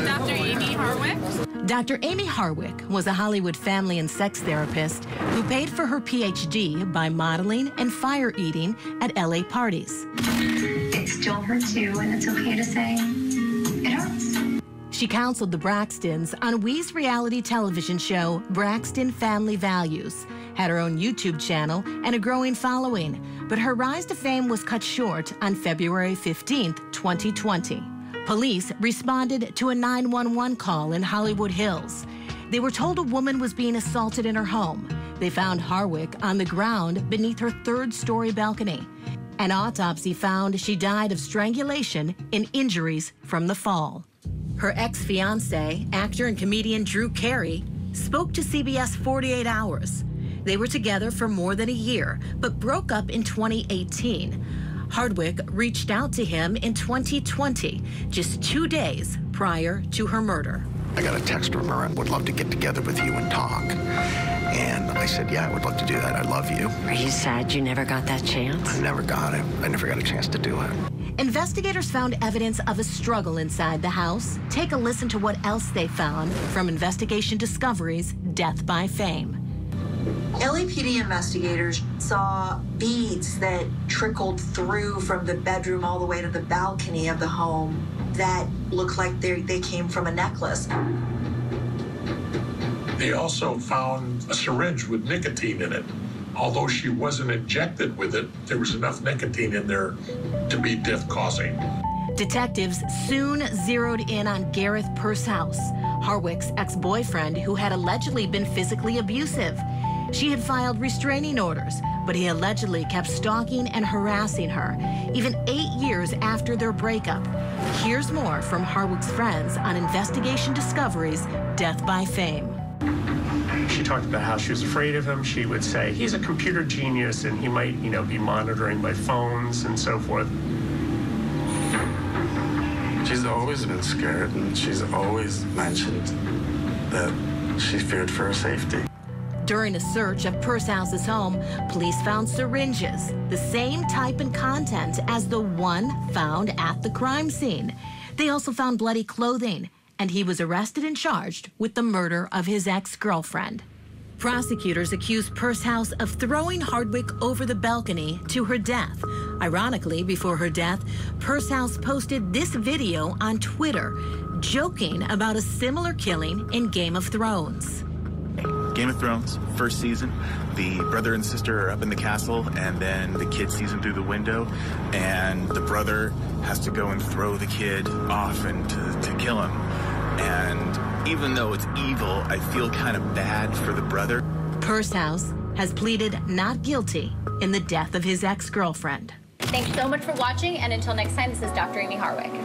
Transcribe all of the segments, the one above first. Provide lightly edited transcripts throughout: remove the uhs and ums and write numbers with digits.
Dr. Amie Harwick. Dr. Amie Harwick was a Hollywood family and sex therapist who paid for her PhD by modeling and fire eating at LA parties. It still hurts too, and it's okay to say it hurts. She counseled the Braxtons on Wee's reality television show, Braxton Family Values, had her own YouTube channel and a growing following, but her rise to fame was cut short on February 15th, 2020. Police responded to a 911 call in Hollywood Hills. They were told a woman was being assaulted in her home. They found Harwick on the ground beneath her third-story balcony. An autopsy found she died of strangulation and injuries from the fall. Her ex-fiancé, actor and comedian Drew Carey, spoke to CBS 48 Hours. They were together for more than a year, but broke up in 2018. Harwick reached out to him in 2020, just 2 days prior to her murder. I got a text from her, would love to get together with you and talk. And I said, yeah, I would love to do that. I love you. Are you sad you never got that chance? I never got it. I never got a chance to do it. Investigators found evidence of a struggle inside the house. Take a listen to what else they found from Investigation Discovery's Death by Fame. LAPD investigators saw beads that trickled through from the bedroom all the way to the balcony of the home that looked like they came from a necklace. They also found a syringe with nicotine in it. Although she wasn't injected with it, there was enough nicotine in there to be death-causing. Detectives soon zeroed in on Gareth Pursehouse, Harwick's ex-boyfriend who had allegedly been physically abusive. She had filed restraining orders, but he allegedly kept stalking and harassing her, even 8 years after their breakup. Here's more from Harwick's friends on Investigation Discovery's Death by Fame. She talked about how she was afraid of him. She would say, he's a computer genius and he might, be monitoring my phones and so forth. She's always been scared, and she's always mentioned that she feared for her safety. During a search of Pursehouse's home, police found syringes, the same type and content as the one found at the crime scene. They also found bloody clothing, and he was arrested and charged with the murder of his ex-girlfriend. Prosecutors accused Pursehouse of throwing Harwick over the balcony to her death. Ironically, before her death, Pursehouse posted this video on Twitter, joking about a similar killing in Game of Thrones. Game of Thrones, first season, the brother and sister are up in the castle, and then the kid sees him through the window, and the brother has to go and throw the kid off and to kill him. And even though it's evil, I feel kind of bad for the brother. Pursehouse has pleaded not guilty in the death of his ex-girlfriend. Thanks so much for watching, and until next time, this is Dr. Amie Harwick.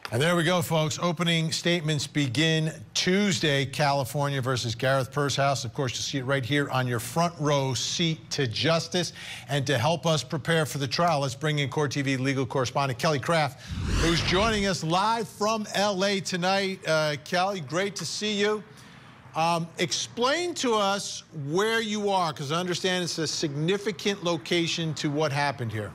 And there we go, folks. Opening statements begin Tuesday, California versus Gareth Pursehouse. Of course, you'll see it right here on your front row seat to justice. And to help us prepare for the trial, let's bring in Court TV legal correspondent Kelly Craft, who's joining us live from LA tonight. Kelly, great to see you. Explain to us where you are, because I understand it's a significant location to what happened here.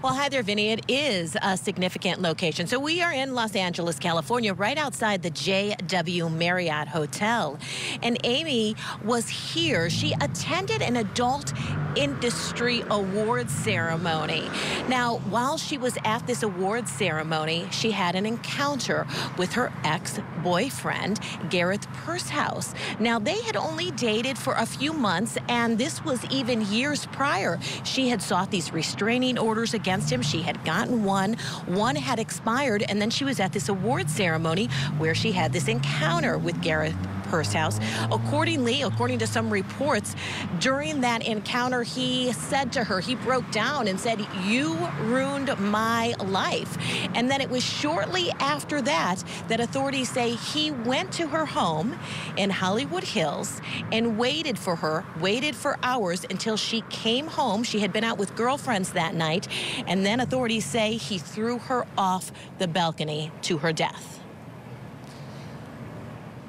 Well, hi there, Vinny. It is a significant location. So we are in Los Angeles, California, right outside the JW Marriott Hotel. And Amie was here. She attended an adult industry awards ceremony. Now, while she was at this awards ceremony, she had an encounter with her ex-boyfriend, Gareth Pursehouse. Now, they had only dated for a few months, and this was even years prior. She had sought these restraining orders against him. She had gotten one. One had expired, and then she was at this award ceremony where she had this encounter with Gareth Pursehouse. According to some reports, during that encounter, he said to her, he broke down and said, "You ruined my life." And then it was shortly after that that authorities say he went to her home in Hollywood Hills and waited for her, waited for hours until she came home. She had been out with girlfriends that night. And then authorities say he threw her off the balcony to her death.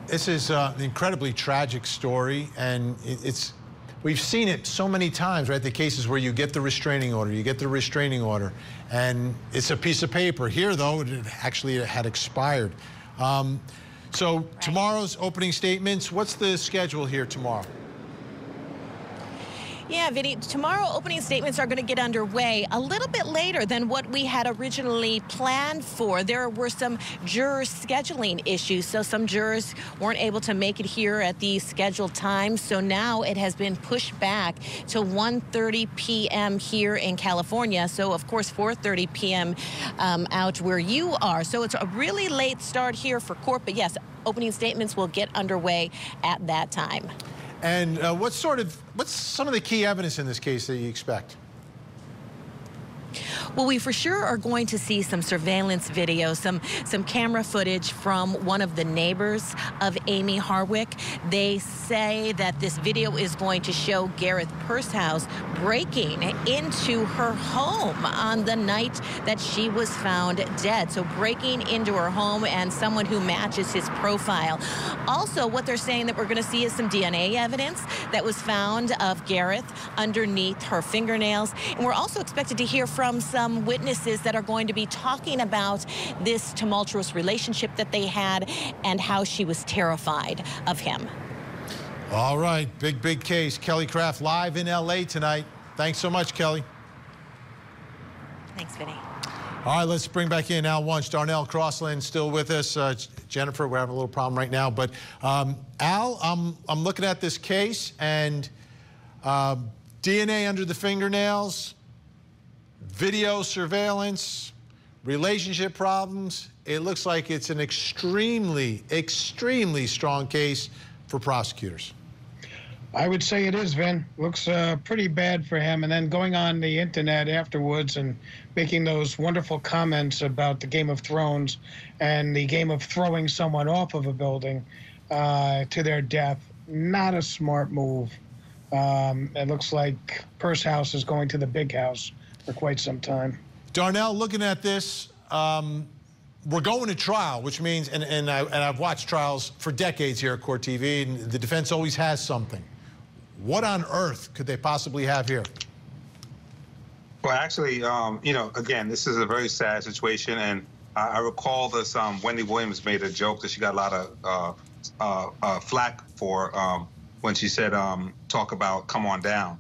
This is an incredibly tragic story, and it's we've seen it so many times, right? The cases where you get the restraining order, and it's a piece of paper. Here, though, it actually had expired. So tomorrow's opening statements, what's the schedule here tomorrow? Yeah, Vinny, tomorrow opening statements are going to get underway a little bit later than what we had originally planned for. There were some juror scheduling issues, so some jurors weren't able to make it here at the scheduled time. So now it has been pushed back to 1:30 p.m. here in California. So, of course, 4:30 p.m. Out where you are. So it's a really late start here for court. But, yes, opening statements will get underway at that time. And what's some of the key evidence in this case that you expect? Well, we for sure are going to see some surveillance video, some camera footage from one of the neighbors of Amie Harwick. They say that this video is going to show Gareth Pursehouse breaking into her home on the night that she was found dead. So breaking into her home, and someone who matches his profile. Also, what they're saying that we're going to see is some DNA evidence that was found of Gareth underneath her fingernails. And we're also expected to hear from some witnesses that are going to be talking about this tumultuous relationship that they had and how she was terrified of him. All right, big case. Kelly Craft live in L.A. tonight. Thanks so much, Kelly. Thanks, Vinny. All right, let's bring back in Al Wunsch. Darnell, Crosland still with us. Jennifer, we're having a little problem right now. But Al, I'm looking at this case, and DNA under the fingernails, video surveillance, relationship problems. It looks like it's an extremely strong case for prosecutors. I would say it is, Vin. Looks pretty bad for him. And then going on the internet afterwards and making those wonderful comments about the Game of Thrones and the game of throwing someone off of a building to their death. Not a smart move. It looks like Pursehouse is going to the big house for quite some time. Darnell, looking at this, we're going to trial, which means, and I've watched trials for decades here at Court TV, and the defense always has something. What on earth could they possibly have here? Well, actually, you know, again, this is a very sad situation, and I recall this. Wendy Williams made a joke that she got a lot of flack for when she said, "Talk about come on down."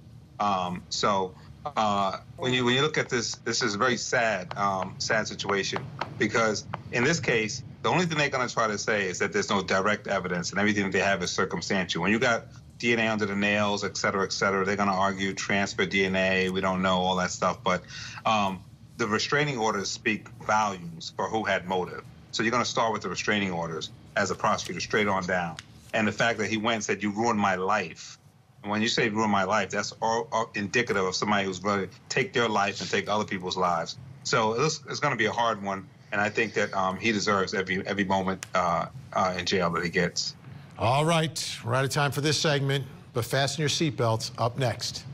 When you look at this, this is a very sad situation, because in this case, the only thing they're going to try to say is that there's no direct evidence, and everything that they have is circumstantial. When you got DNA under the nails, et cetera, they're going to argue transfer DNA. We don't know all that stuff, but the restraining orders speak volumes for who had motive. So you're going to start with the restraining orders as a prosecutor, straight on down, and the fact that he went and said, "You ruined my life." When you say ruin my life, that's all indicative of somebody who's going to take their life and take other people's lives. So it's going to be a hard one, and I think that he deserves every moment in jail that he gets. All right, we're out of time for this segment, but fasten your seatbelts. Up next.